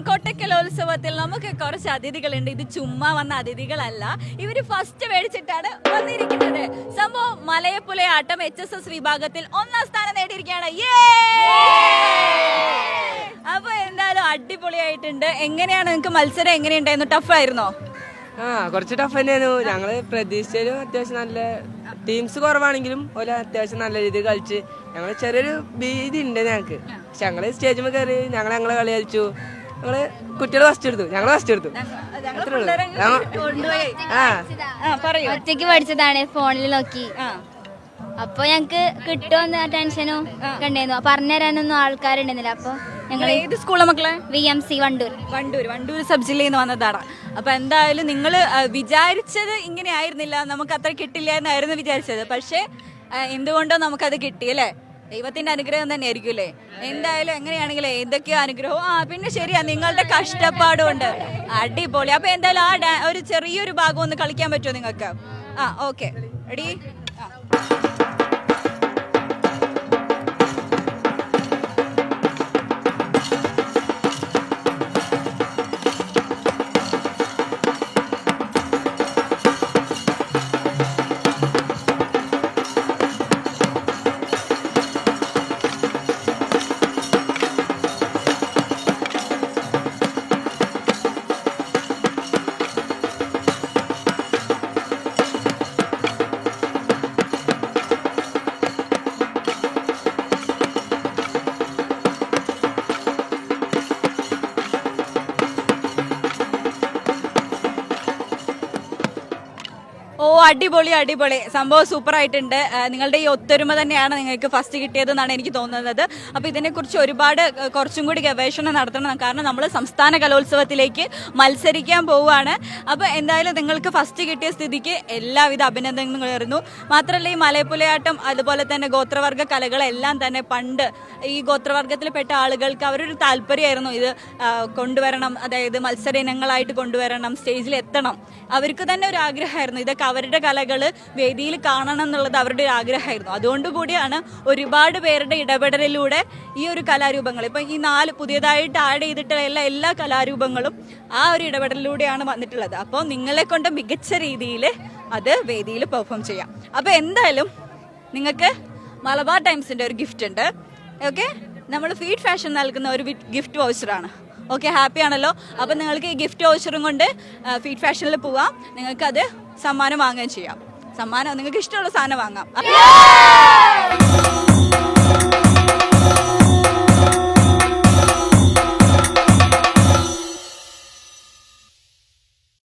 കൊട്ടക്കലോത്സവത്തിൽ നമുക്ക് കുറച്ച് അതിഥികളുണ്ട്. ഇത് ചുമ്മാ വന്ന അതിഥികളല്ല, ഇവര് ഫസ്റ്റ് മേടിച്ചിട്ടാണ് വന്നിരിക്കുന്നത്. സംഭവം മലയപ്പുലയാട്ടം HSS വിഭാഗത്തിൽ 1ാം സ്ഥാനം നേടിയിരിക്കുകയാണ്. അപ്പൊ എന്തായാലും അടിപൊളിയായിട്ടുണ്ട്. എങ്ങനെയാണ് നിങ്ങൾക്ക് മത്സരം? എങ്ങനെയുണ്ടായിരുന്നു? ടഫായിരുന്നോ? കുറച്ച് ടഫ് തന്നെയായിരുന്നു. ഞങ്ങള് പ്രതീക്ഷിച്ചാലും അത്യാവശ്യം നല്ല ടീംസ് കുറവാണെങ്കിലും ഒരു അത്യാവശ്യം നല്ല രീതിയിൽ കളിച്ച് ഞങ്ങള് ചെറിയൊരു ഭീതി ഉണ്ട് ഞങ്ങൾക്ക്. പക്ഷെ ഞങ്ങള് സ്റ്റേജിൽ കയറി ഞങ്ങളെ കളി കളിച്ചു. ഞങ്ങള് കുട്ടികൾ ഫസ്റ്റ് എടുത്തു, ഞങ്ങള് ഫസ്റ്റ് എടുത്തു. ഒറ്റയ്ക്ക് പഠിച്ചതാണ്, ഫോണിൽ നോക്കി. അപ്പൊ ഞങ്ങക്ക് കിട്ടുമെന്ന ടെൻഷനും കണ്ടായിരുന്നു. പറഞ്ഞുതരാനൊന്നും ആൾക്കാരുണ്ടെന്നില്ല. അപ്പൊ ഞങ്ങൾ ഏത് സ്കൂളാ മക്കളെ? VMC വണ്ടൂർ സബ് ജില്ലയിൽ നിന്ന് വന്നതാണ്. അപ്പൊ എന്തായാലും നിങ്ങൾ വിചാരിച്ചത് ഇങ്ങനെ ആയിരുന്നില്ല, നമുക്ക് അത്ര കിട്ടില്ല എന്നായിരുന്നു വിചാരിച്ചത്. പക്ഷെ എന്തുകൊണ്ടോ നമുക്കത് കിട്ടി അല്ലേ? ദൈവത്തിന്റെ അനുഗ്രഹം തന്നെ ആയിരിക്കും അല്ലേ? എന്തായാലും എങ്ങനെയാണെങ്കിലും എന്തൊക്കെയോ അനുഗ്രഹവും പിന്നെ ശരിയാ, നിങ്ങളുടെ കഷ്ടപ്പാടും ഉണ്ട്. അടിപൊളി. അപ്പൊ എന്തായാലും ഒരു ചെറിയൊരു ഭാഗം ഒന്ന് കളിക്കാൻ പറ്റുമോ നിങ്ങൾക്ക്? Okay, ready? അടിപൊളി സംഭവം സൂപ്പർ ആയിട്ടുണ്ട്. നിങ്ങളുടെ ഈ ഒത്തൊരുമ തന്നെയാണ് നിങ്ങൾക്ക് ഫസ്റ്റ് കിട്ടിയതെന്നാണ് എനിക്ക് തോന്നുന്നത്. അപ്പോൾ ഇതിനെക്കുറിച്ച് കുറച്ചും കൂടി ഗവേഷണം നടത്തണം. കാരണം നമ്മൾ സംസ്ഥാന കലോത്സവത്തിലേക്ക് മത്സരിക്കാൻ പോവുകയാണ്. അപ്പോൾ എന്തായാലും നിങ്ങൾക്ക് ഫസ്റ്റ് കിട്ടിയ സ്ഥിതിക്ക് എല്ലാവിധ അഭിനന്ദനങ്ങളും നേരുന്നു. മാത്രമല്ല, ഈ മലയപ്പുലയാട്ടം അതുപോലെ തന്നെ ഗോത്രവർഗ്ഗ കലകളെല്ലാം തന്നെ പണ്ട് ഈ ഗോത്രവർഗ്ഗത്തിൽപ്പെട്ട ആളുകൾക്ക് അവരൊരു താല്പര്യമായിരുന്നു ഇത് കൊണ്ടുവരണം, അതായത് മത്സര ഇനങ്ങളായിട്ട് കൊണ്ടുവരണം, സ്റ്റേജിൽ എത്തണം. അവർക്ക് തന്നെ ഒരു ആഗ്രഹമായിരുന്നു ഇതൊക്കെ അവരുടെ കലകൾ വേദിയിൽ കാണണം എന്നുള്ളത് അവരുടെ ഒരു ആഗ്രഹമായിരുന്നു. അതുകൊണ്ടുകൂടിയാണ് ഒരുപാട് പേരുടെ ഇടപെടലിലൂടെ ഈ ഒരു കലാരൂപങ്ങൾ, ഇപ്പം ഈ 4 പുതിയതായിട്ട് ആഡ് ചെയ്തിട്ടുള്ള എല്ലാ കലാരൂപങ്ങളും ആ ഒരു ഇടപെടലിലൂടെയാണ് വന്നിട്ടുള്ളത്. അപ്പോൾ നിങ്ങളെ കൊണ്ട് മികച്ച രീതിയിൽ അത് വേദിയിൽ പെർഫോം ചെയ്യാം. അപ്പോൾ എന്തായാലും നിങ്ങൾക്ക് മലബാർ ടൈംസിൻ്റെ ഒരു ഗിഫ്റ്റ് ഉണ്ട്. ഓക്കെ, നമ്മൾ ഫീഡ് ഫാഷൻ നൽകുന്ന ഒരു ഗിഫ്റ്റ് വൗച്ചറാണ്. ഓക്കെ, ഹാപ്പി ആണല്ലോ? അപ്പം നിങ്ങൾക്ക് ഈ ഗിഫ്റ്റ് വൗച്ചറും കൊണ്ട് ഫീഡ് ഫാഷനിൽ പോവാം. നിങ്ങൾക്കത് സമ്മാനം വാങ്ങുകയും ചെയ്യാം. സമ്മാനം നിങ്ങൾക്ക് ഇഷ്ടമുള്ള സാധനം വാങ്ങാം.